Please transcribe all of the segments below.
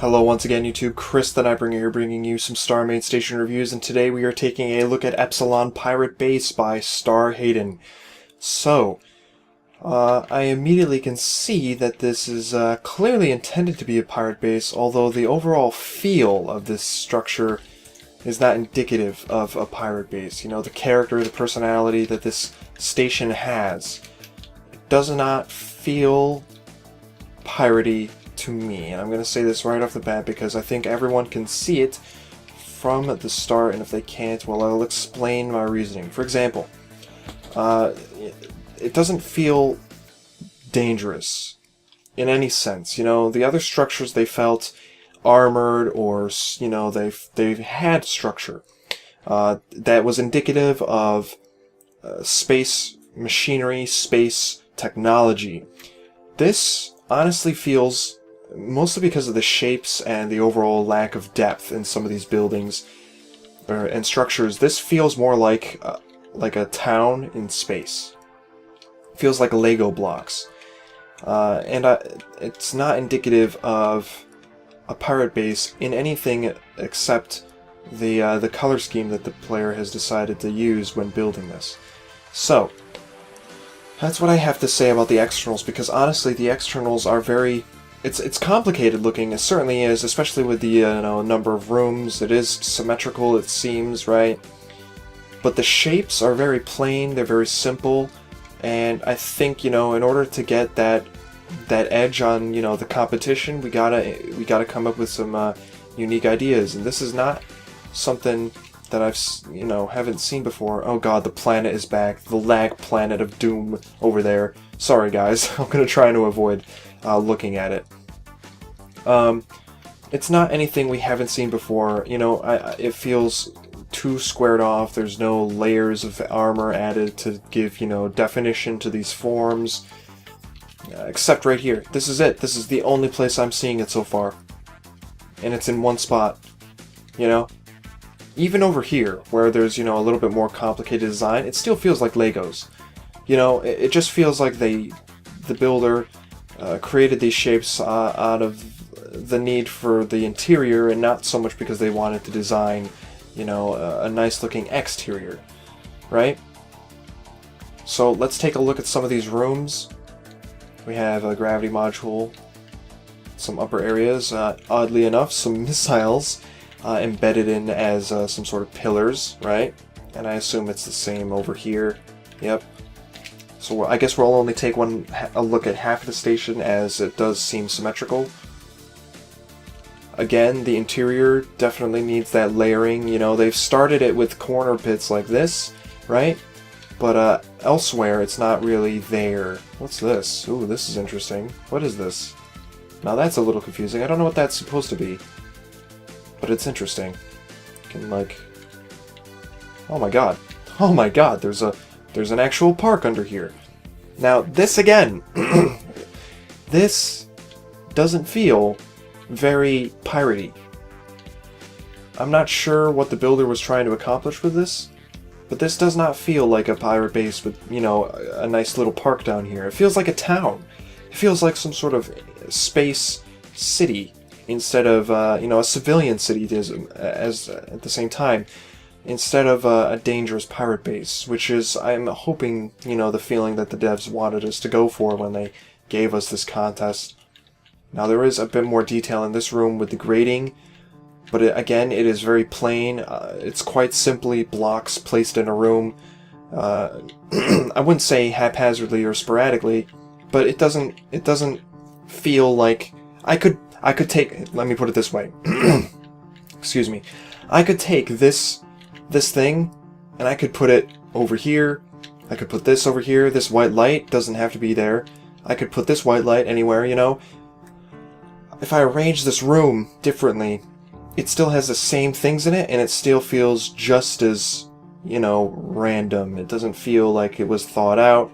Hello once again YouTube, Chris the Nightbringer here bringing you some StarMade station reviews, and today we are taking a look at Epsiolon Pirate Base by Star Hayden. So, I immediately can see that this is clearly intended to be a pirate base, although the overall feel of this structure is not indicative of a pirate base. You know, the character, the personality that this station has does not feel piratey to me, and I'm going to say this right off the bat because I think everyone can see it from the start, and if they can't, well, I'll explain my reasoning. For example, it doesn't feel dangerous in any sense. You know, the other structures, they felt armored, or, you know, they've had structure that was indicative of space machinery, space technology. This honestly feels, mostly because of the shapes and the overall lack of depth in some of these buildings and structures, this feels more like a town in space. It feels like Lego blocks. It's not indicative of a pirate base in anything except the color scheme that the player has decided to use when building this. So, that's what I have to say about the externals, because honestly the externals are very... It's complicated looking, it certainly is, especially with the number of rooms. It is symmetrical, it seems, right? But the shapes are very plain, they're very simple, and I think, you know, in order to get that edge on, you know, the competition, we gotta come up with some unique ideas, and this is not something that I've, you know, haven't seen before. Oh god, the planet is back, the lag planet of doom over there. Sorry guys, I'm gonna try to avoid looking at it. It's not anything we haven't seen before. You know, it feels too squared off. There's no layers of armor added to give, you know, definition to these forms. Except right here. This is it. This is the only place I'm seeing it so far. And it's in one spot. You know? Even over here, where there's, you know, a little bit more complicated design, it still feels like Legos. You know, it just feels like the builder created these shapes out of the need for the interior, and not so much because they wanted to design, you know, a nice looking exterior, right? So let's take a look at some of these rooms. We have a gravity module, some upper areas, oddly enough, some missiles embedded in as some sort of pillars, right? And I assume it's the same over here. Yep. So I guess we'll only take a look at half of the station, as it does seem symmetrical. Again, the interior definitely needs that layering. You know, they've started it with corner pits like this, right? But elsewhere, it's not really there. What's this? Ooh, this is interesting. What is this? Now that's a little confusing. I don't know what that's supposed to be, but it's interesting. You can, like... Oh my god. Oh my god, there's an actual park under here. Now, this again, this doesn't feel very piratey. I'm not sure what the builder was trying to accomplish with this, but this does not feel like a pirate base with, you know, a nice little park down here. It feels like a town. It feels like some sort of space city instead of, you know, a civilian city as at the same time, instead of a dangerous pirate base, which is, I'm hoping, you know, the feeling that the devs wanted us to go for when they gave us this contest. Now there is a bit more detail in this room with the grating, but again, it is very plain. It's quite simply blocks placed in a room. I wouldn't say haphazardly or sporadically, but it doesn't feel like I could take, let me put it this way. Excuse me. I could take this thing, and I could put it over here. I could put this over here. This white light doesn't have to be there. I could put this white light anywhere, you know? If I arrange this room differently, it still has the same things in it, and it still feels just as, you know, random. It doesn't feel like it was thought out.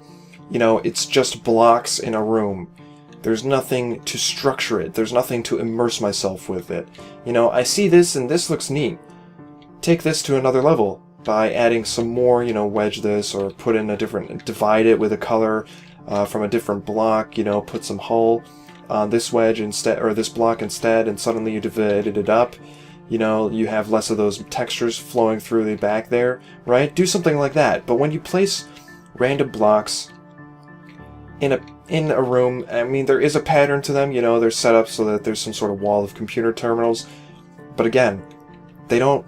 You know, it's just blocks in a room. There's nothing to structure it. There's nothing to immerse myself with it. You know, I see this, and this looks neat. Take this to another level by adding some more, you know, wedge this, or put in a different, divide it with a color from a different block, you know, put some hull. on this wedge instead, or this block instead, and suddenly you divided it up. You know, you have less of those textures flowing through the back there, right? Do something like that. But when you place random blocks in a room, I mean, there is a pattern to them, you know, they're set up so that there's some sort of wall of computer terminals. But again, they don't...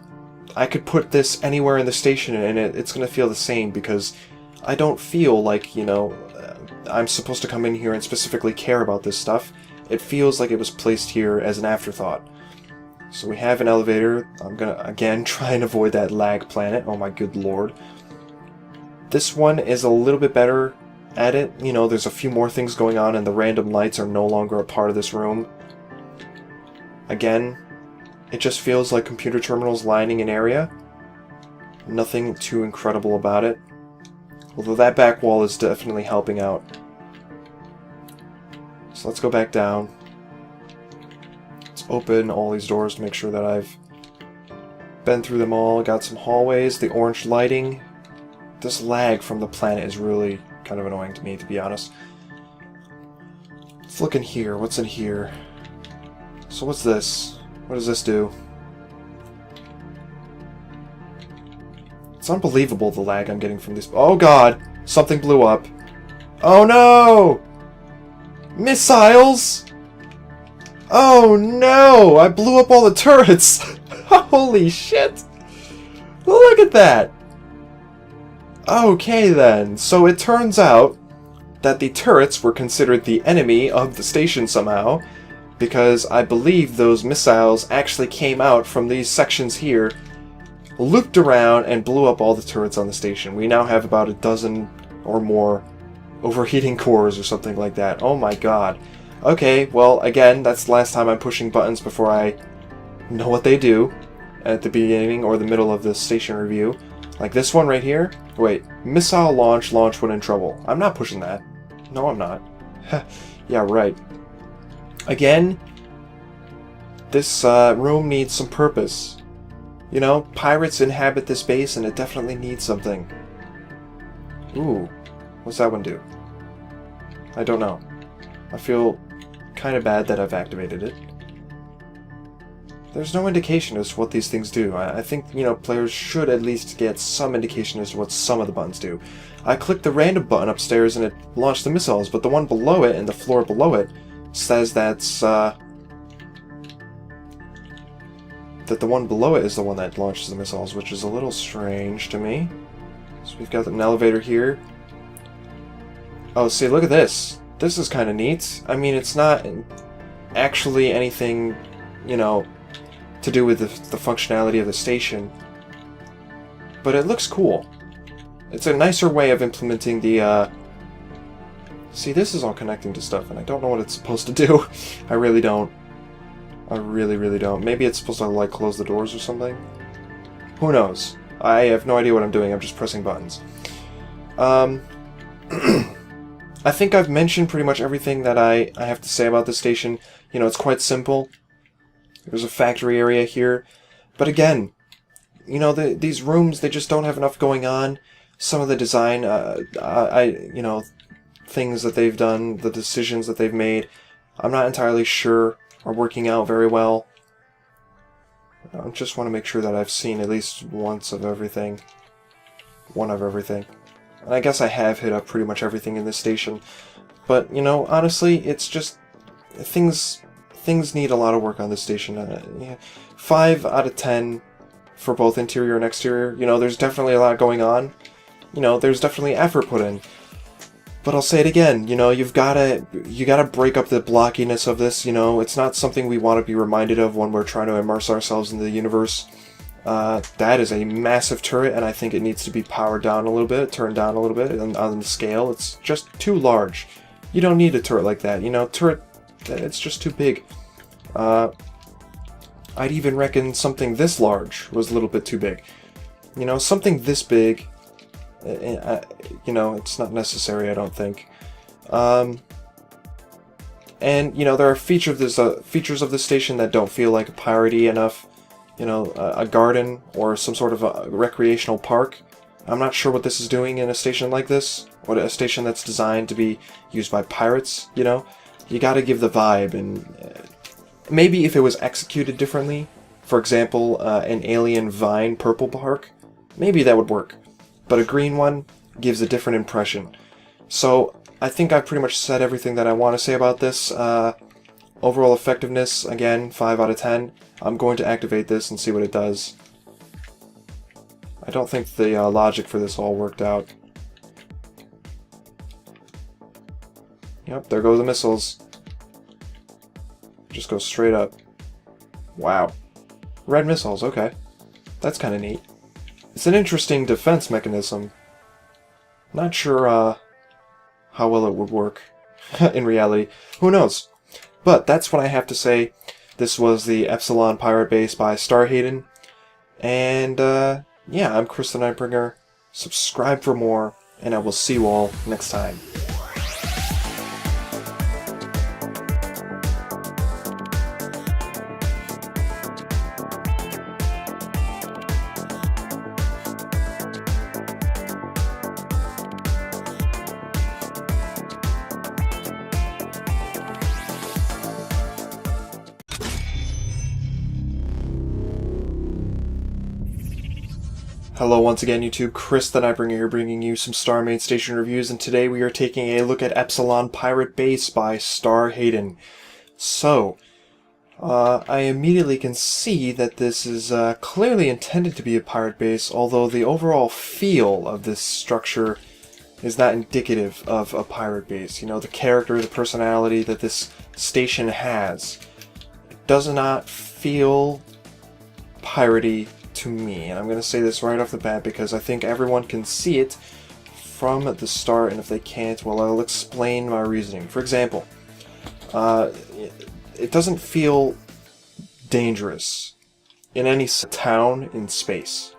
I could put this anywhere in the station and it's going to feel the same, because I don't feel like, you know, I'm supposed to come in here and specifically care about this stuff. It feels like it was placed here as an afterthought. So we have an elevator. I'm going to, again, try and avoid that lag planet. Oh my good lord. This one is a little bit better at it. You know, there's a few more things going on, and the random lights are no longer a part of this room. Again, it just feels like computer terminals lining an area. Nothing too incredible about it. Although that back wall is definitely helping out. So let's go back down. Let's open all these doors to make sure that I've been through them all. Got some hallways, the orange lighting. This lag from the planet is really kind of annoying to me, to be honest. Let's look in here. What's in here? So what's this? What does this do? It's unbelievable the lag I'm getting from these. Oh god! Something blew up. Oh no! Missiles! Oh no! I blew up all the turrets! Holy shit! Look at that! Okay then, so it turns out that the turrets were considered the enemy of the station somehow, because I believe those missiles actually came out from these sections here, looped around, and blew up all the turrets on the station. We now have about a dozen or more overheating cores or something like that. Oh my god. Okay, well, again, that's the last time I'm pushing buttons before I know what they do at the beginning or the middle of the station review. Like this one right here. Wait, missile launch when in trouble. I'm not pushing that. No, I'm not. Yeah, right. Again, this room needs some purpose. You know, pirates inhabit this base and it definitely needs something. Ooh, what's that one do? I don't know. I feel kind of bad that I've activated it. There's no indication as to what these things do. I think, you know, players should at least get some indication as to what some of the buttons do. I clicked the random button upstairs and it launched the missiles, but the one below it and the floor below it says that's, that the one below it is the one that launches the missiles, which is a little strange to me. So we've got an elevator here. Oh, see, look at this. This is kind of neat. I mean, it's not actually anything, you know, to do with the functionality of the station, but it looks cool. It's a nicer way of implementing the, See, this is all connecting to stuff, and I don't know what it's supposed to do. I really don't. I really, really don't. Maybe it's supposed to, like, close the doors or something? Who knows? I have no idea what I'm doing. I'm just pressing buttons. I think I've mentioned pretty much everything that I have to say about this station. You know, it's quite simple. There's a factory area here. But again, you know, these rooms, they just don't have enough going on. Some of the design, you know, things that they've done, the decisions that they've made, I'm not entirely sure are working out very well. I just want to make sure that I've seen at least once of everything. One of everything. And I guess I have hit up pretty much everything in this station. But, you know, honestly, it's just... Things need a lot of work on this station. Yeah, 5 out of 10 for both interior and exterior. You know, there's definitely a lot going on. You know, there's definitely effort put in. But I'll say it again, you know, you gotta break up the blockiness of this, you know. It's not something we want to be reminded of when we're trying to immerse ourselves in the universe. That is a massive turret, and I think it needs to be powered down a little bit, turned down a little bit on the scale. It's just too large. You don't need a turret like that, you know. Turret, it's just too big. I'd even reckon something this large was a little bit too big. You know, something this big, you know, it's not necessary, I don't think. And, you know, there are features of this station that don't feel like piratey enough. You know, a garden or some sort of a recreational park. I'm not sure what this is doing in a station like this, or a station that's designed to be used by pirates, you know. you gotta give the vibe, and maybe if it was executed differently, for example, an alien vine purple bark, maybe that would work. But a green one gives a different impression. So I think I've pretty much said everything that I want to say about this. Overall effectiveness, again, 5 out of 10. I'm going to activate this and see what it does. I don't think the logic for this all worked out. Yep, there go the missiles. Just go straight up. Wow. Red missiles, okay. That's kind of neat. It's an interesting defense mechanism. Not sure how well it would work in reality. Who knows? But that's what I have to say. This was the Epsiolon Pirate Base by StarMade. And yeah, I'm Chris the Nightbringer. Subscribe for more, and I will see you all next time. Hello once again, YouTube. Chris the Nightbringer here, bringing you some StarMade station reviews, and today we are taking a look at Epsiolon Pirate Base by StarMade. So, I immediately can see that this is clearly intended to be a pirate base, although the overall feel of this structure is not indicative of a pirate base. You know, the character, the personality that this station has does not feel piratey to me, and I'm going to say this right off the bat because I think everyone can see it from the start, and if they can't, well, I'll explain my reasoning. For example, it doesn't feel dangerous in any town in space.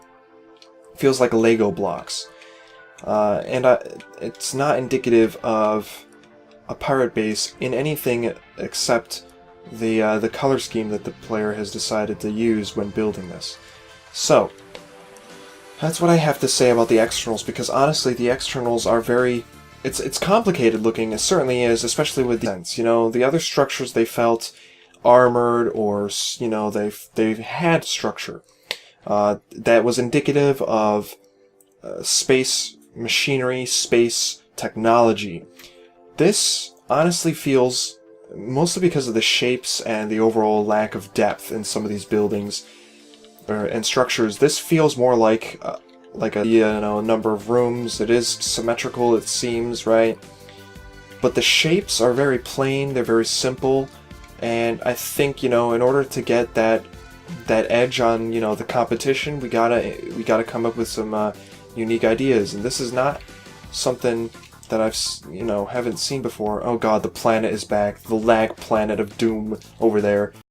It feels like Lego blocks, and it's not indicative of a pirate base in anything except the color scheme that the player has decided to use when building this. So, that's what I have to say about the externals, because honestly the externals are very... It's complicated looking, it certainly is, especially with the sense. You know, the other structures they felt armored, or, you know, they've had structure that was indicative of space machinery, space technology. This honestly feels, mostly because of the shapes and the overall lack of depth in some of these buildings and structures, this feels more like a number of rooms. It is symmetrical, it seems, right? But the shapes are very plain, they're very simple, and I think, you know, in order to get that edge on, you know, the competition, we gotta come up with some unique ideas, and this is not something that haven't seen before. Oh god, the planet is back, the lag planet of doom over there.